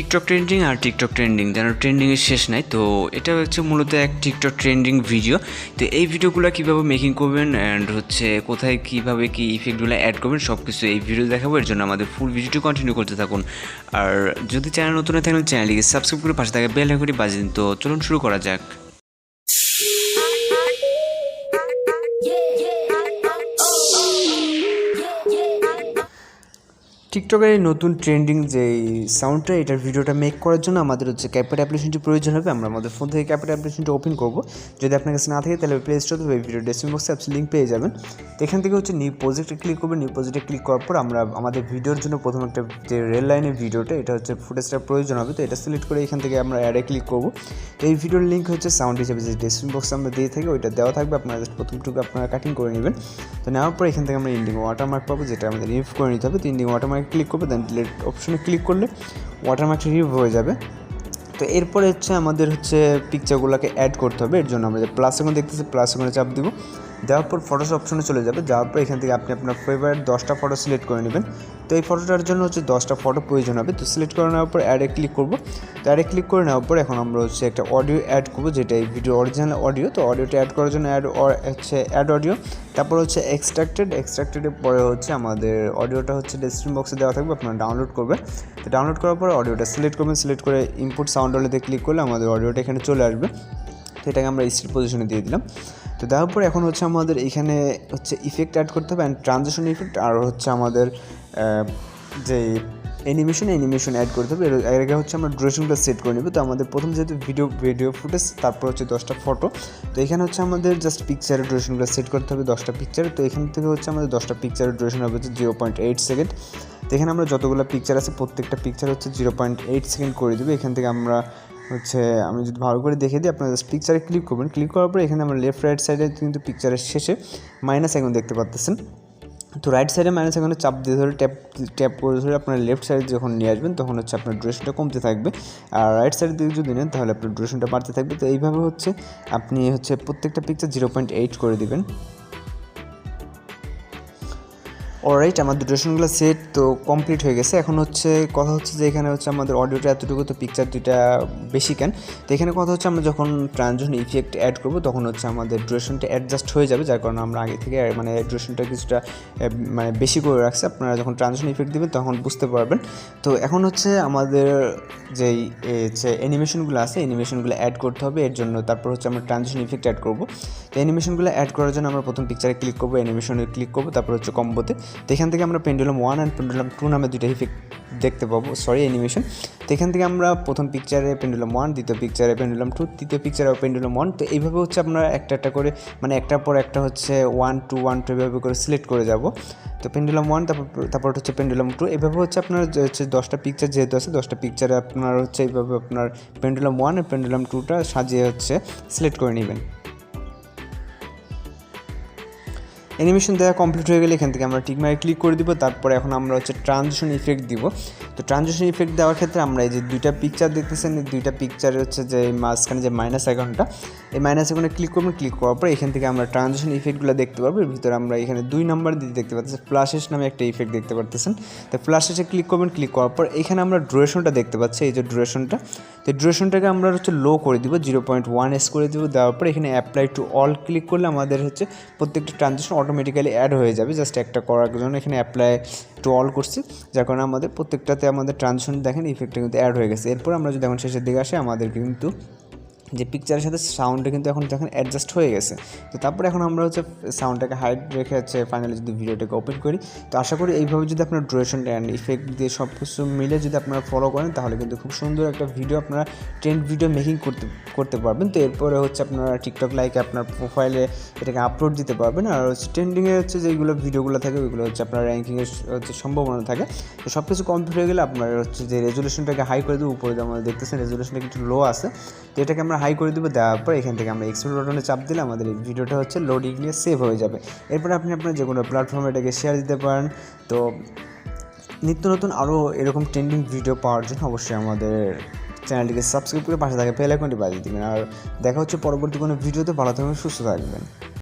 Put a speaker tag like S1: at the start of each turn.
S1: TikTok trending আর TikTok trending যেন ট্রেন্ডিংয়ের শেষ নাই। তো এটা হচ্ছে মূলত এক টিকটক ট্রেন্ডিং ভিডিও। তো এই ভিডিওগুলো কীভাবে মেকিং করবেন অ্যান্ড হচ্ছে কোথায় কীভাবে কী ইফেক্টগুলো অ্যাড করবেন সব কিছু এই ভিডিও দেখাবো। এর জন্য আমাদের ফুল ভিডিওটি কন্টিনিউ করতে থাকুন। আর যদি চ্যানেল নতুন হয়ে থাকলে চ্যানেলটিকে সাবস্ক্রাইব করে পাশে থাকা বেল আইকনটি বাজিয়ে দিন। তো চলুন শুরু করা যাক। টিকটকের এই নতুন ট্রেন্ডিং যে সাউন্ডটা, এটার ভিডিওটা মেক করার জন্য আমাদের হচ্ছে ক্যাপকাট অ্যাপ্লিকেশনটি প্রয়োজন হবে। আমরা আমাদের ফোন থেকে ক্যাপকাট অ্যাপ্লিকেশনটি ওপেন করবো। যদি আপনার কাছে না থাকে তাহলে প্লে স্টোর থেকে ভিডিও ডেসক্রিপশন বক্সে অ্যাপস লিঙ্ক পেয়ে যাবেন। তো এখান থেকে হচ্ছে নিউ প্রজেক্টে ক্লিক করবেন। নিউ প্রজেক্টে ক্লিক করার পর আমরা আমাদের ভিডিওর জন্য প্রথম একটা যে রেল লাইনের ভিডিওটা, এটা হচ্ছে ফুটেজটা প্রয়োজন হবে। তো এটা সিলেক্ট করে এখান থেকে আমরা অ্যাডে ক্লিক করবো। তো এই ভিডিওর লিঙ্ক হচ্ছে সাউন্ড হিসেবে যে ডেসক্রিপশন বক্সে আমরা দিয়ে থাকি ওইটা দেওয়া থাকবে। আপনারা প্রথমটুকু আপনারা কাটিং করে নেবেন। তো নেওয়ার পর এখান থেকে আমরা ইন্ডিং ওয়াটারমার্ক পাবো, যেটা আমাদের রিমুভ করে নিতে হবে। তো ইন্ডিং ওয়াটারমার্কে ক্লিক করবো, দেন ডিলিট অপশনে ক্লিক করলে ওয়াটারমার্কটা রিমুভ হয়ে যাবে। তো এরপরে হচ্ছে আমাদের হচ্ছে পিকচারগুলোকে অ্যাড করতে হবে। এর জন্য আমরা যে প্লাস আইকন দেখতেছি, প্লাস আইকনে চাপ দিব। দেওয়ার পর ফটোস অপশনে চলে যাবে। যাওয়ার পর এখান থেকে আপনি আপনার ফেভারিট 10টা ফটো সিলেক্ট করে নেবেন। তো এই ফটোটার জন্য হচ্ছে 10টা ফটো প্রয়োজন হবে। তো সিলেক্ট করে নেওয়ার পর অ্যাডে ক্লিক করব। তো অ্যাডে ক্লিক করে নেওয়ার পর এখন আমরা হচ্ছে একটা অডিও অ্যাড করবো, যেটা এই ভিডিও অরিজিনাল অডিও। তো অডিওটা অ্যাড করার জন্য অ্যাড অডিও, তারপর হচ্ছে এক্সট্রাক্টেডের পরে হচ্ছে আমাদের অডিওটা হচ্ছে ডেসক্রিপশন বক্সে দেওয়া থাকবে, আপনারা ডাউনলোড করবেন। তো ডাউনলোড করার পর অডিওটা সিলেক্ট করবেন। সিলেক্ট করে ইনপুট সাউন্ড অডিওতে ক্লিক করলে আমাদের অডিওটা এখানে চলে আসবে। তো এটাকে আমরা স্টিল পজিশনে দিয়ে দিলাম। তো দেওয়ার পর এখন হচ্ছে আমাদের এখানে হচ্ছে ইফেক্ট অ্যাড করতে হবে, অ্যান্ড ট্রানজিশন ইফেক্ট, আর হচ্ছে আমাদের যে অ্যানিমেশন অ্যাড করতে হবে। এর আগে হচ্ছে আমরা ডুরেশনটা সেট করে নেব। তো আমাদের প্রথম যেহেতু ভিডিও ফুটেজ, তারপর হচ্ছে 10টা ফটো। তো এখানে হচ্ছে আমাদের জাস্ট পিকচারের ডুরেশনগুলো সেট করতে হবে 10টা পিকচার। তো এখান থেকে হচ্ছে আমাদের 10টা পিকচারের ডুরেশন হবে হচ্ছে 0.8 সেকেন্ড। তো এখানে আমরা যতগুলো পিকচার আছে প্রত্যেকটা পিকচার হচ্ছে 0.8 সেকেন্ড করে দেবো। এখান থেকে আমরা হচ্ছে আমি যদি ভালো করে দেখে দিই, আপনারা জাস্ট পিকচারে ক্লিক করবেন। ক্লিক করার পর এখানে আমরা লেফট রাইট সাইডে কিন্তু পিকচারের শেষে মাইনাস আইকন দেখতে পাচ্ছেন। তো রাইট সাইডে মাইনাস আইকনে চাপ দিয়ে ধরে ট্যাপ করে ধরে আপনার লেফট সাইডে যখন নিয়ে আসবেন তখন হচ্ছে আপনার ডুরেশনটা কমতে থাকবে, আর রাইট সাইড দিকে যদি নেন তাহলে আপনার ডুরেশনটা বাড়তে থাকবে। তো এইভাবে হচ্ছে আপনি হচ্ছে প্রত্যেকটা পিকচার 0.8 করে দিবেন। অলরাইট, আমাদের ডুরেশনগুলো সেট তো কমপ্লিট হয়ে গেছে। এখন হচ্ছে কথা হচ্ছে যে এখানে হচ্ছে আমাদের অডিওটা এতটুকু, তো পিকচার দুইটা বেশি কেন। তো এখানে কথা হচ্ছে আমরা যখন ট্রানজিশন ইফেক্ট অ্যাড করবো তখন হচ্ছে আমাদের ডুরেশনটা অ্যাডজাস্ট হয়ে যাবে, যার কারণে আমরা আগে থেকে মানে ডুরেশনটা কিছুটা মানে বেশি করে রাখছি। আপনারা যখন ট্রানজিশন ইফেক্ট দেবেন তখন বুঝতে পারবেন। তো এখন হচ্ছে আমাদের যেই অ্যানিমেশনগুলো আছে অ্যানিমেশনগুলো অ্যাড করতে হবে। এর জন্য তারপর হচ্ছে আমরা ট্রানজিশন ইফেক্ট অ্যাড করবো। তো অ্যানিমেশনগুলো অ্যাড করার জন্য আমরা প্রথম পিকচারে ক্লিক করবো, অ্যানিমেশনে ক্লিক করবো, তারপর হচ্ছে কম্বোতে। তো এখান থেকে আমরা পেন্ডুলাম 1 অ্যান্ড পেন্ডুলাম 2 নামে দুইটা ইফেক্ট দেখতে পাবো, অ্যানিমেশন। তো এখান থেকে আমরা প্রথম পিকচারে পেন্ডুলাম 1, দ্বিতীয় পিকচারে পেন্ডুলাম 2, তৃতীয় পিকচারে পেন্ডুলাম 1। তো এইভাবে হচ্ছে আপনারা একটা করে মানে একটার পর একটা হচ্ছে 1 2 1 2 এভাবে করে সিলেক্ট করে যাব। তো পেন্ডুলাম 1, তারপর হচ্ছে পেন্ডুলাম 2, এভাবে হচ্ছে আপনার হচ্ছে 10টা পিকচার যেহেতু আছে 10টা পিকচারে আপনার হচ্ছে এইভাবে আপনার পেন্ডুলাম 1 আর পেন্ডুলাম 2টা সাজিয়ে হচ্ছে সিলেক্ট করে নেবেন। অ্যানিমেশন দেওয়া কমপ্লিট হয়ে গেলে এখান থেকে আমরা টিকমার্কে ক্লিক করে দিব। তারপরে এখন আমরা হচ্ছে ট্রানজিশন ইফেক্ট দিব। তো ট্রানজিশন ইফেক্ট দেওয়ার ক্ষেত্রে আমরা এই যে দুইটা পিকচার দেখতেছেন, এই দুইটা পিকচারে হচ্ছে যে মাঝখানে যে মাইনাস আইকনটা, এই মাইনাস আইকনে ক্লিক করবেন। ক্লিক করার পর এখান থেকে আমরা ট্রানজিশন ইফেক্টগুলো দেখতে পারবো। এর ভিতরে আমরা এখানে 2 নাম্বার দিয়ে দেখতে পাচ্ছেন ফ্ল্যাশেস নামে একটা ইফেক্ট দেখতে পাচ্ছেন। তো ফ্ল্যাশেসে ক্লিক করবেন। ক্লিক করার পর এখানে আমরা ডুরেশনটা দেখতে পাচ্ছি, এই যে ডুরেশনটা। তো ডুরেশনটাকে আমরা হচ্ছে লো করে দিব, 0.1s করে দিব। দেওয়ার পর এখানে অ্যাপ্লাই টু অল ক্লিক করলে আমাদের হচ্ছে প্রত্যেকটা ট্রানজিশন অটোমেটিক্যালি অ্যাড হয়ে যাবে। জাস্ট একটা করার জন্য এখানে অ্যাপ্লাই টু অল করছি, যার কারণে আমাদের প্রত্যেকটাতে আমাদের ট্রানজিশন দেখেন ইফেক্টটা কিন্তু অ্যাড হয়ে গেছে। এরপর আমরা যদি এখন শেষের দিকে আসি, আমাদের কিন্তু যে পিকচারের সাথে সাউন্ডটা কিন্তু এখন দেখেন অ্যাডজাস্ট হয়ে গেছে। তো তারপরে এখন আমরা হচ্ছে সাউন্ডটাকে হাইড রেখে হচ্ছে ফাইনালি যদি ভিডিওটাকে ওপেন করি, তো আশা করি এইভাবে যদি আপনার ডুরেশন অ্যান্ড ইফেক্ট দিয়ে সব কিছু মিলে যদি আপনারা ফলো করেন তাহলে কিন্তু খুব সুন্দর একটা ভিডিও আপনারা ট্রেন্ড ভিডিও মেকিং করতে পারবেন। তো এরপরে হচ্ছে আপনারা টিকটক লাইকে আপনার প্রোফাইলে এটাকে আপলোড দিতে পারবেন। আর হচ্ছে ট্রেন্ডিংয়ে হচ্ছে যেগুলো ভিডিওগুলো থাকে ওইগুলো হচ্ছে আপনার র্যাঙ্কিংয়ের হচ্ছে সম্ভাবনা থাকে। তো সব কিছু কমপ্লিট হয়ে গেলে আপনার হচ্ছে যে রেজুলেশনটাকে হাই করে দেবো। উপরে আমরা দেখতেছেন রেজুলেশনটা একটু লো আছে, তো এটাকে আমরা হাই করে দেবো। দেওয়ার পর এখান থেকে আমরা এক্সপোর্ট বাটনে চাপ দিলে আমাদের এই ভিডিওটা হচ্ছে লোডিং নিয়ে সেভ হয়ে যাবে। এরপর আপনি আপনার যে কোনো প্ল্যাটফর্মে এটাকে শেয়ার দিতে পারেন। তো নিত্য নতুন আরও এরকম ট্রেন্ডিং ভিডিও পাওয়ার জন্য অবশ্যই আমাদের চ্যানেলটিকে সাবস্ক্রাইব করে পাশে থাকা বেল আইকনটি বাজিয়ে দেবেন। আর দেখা হচ্ছে পরবর্তী কোনো ভিডিওতে। ভালো থাকবেন, সুস্থ থাকবেন।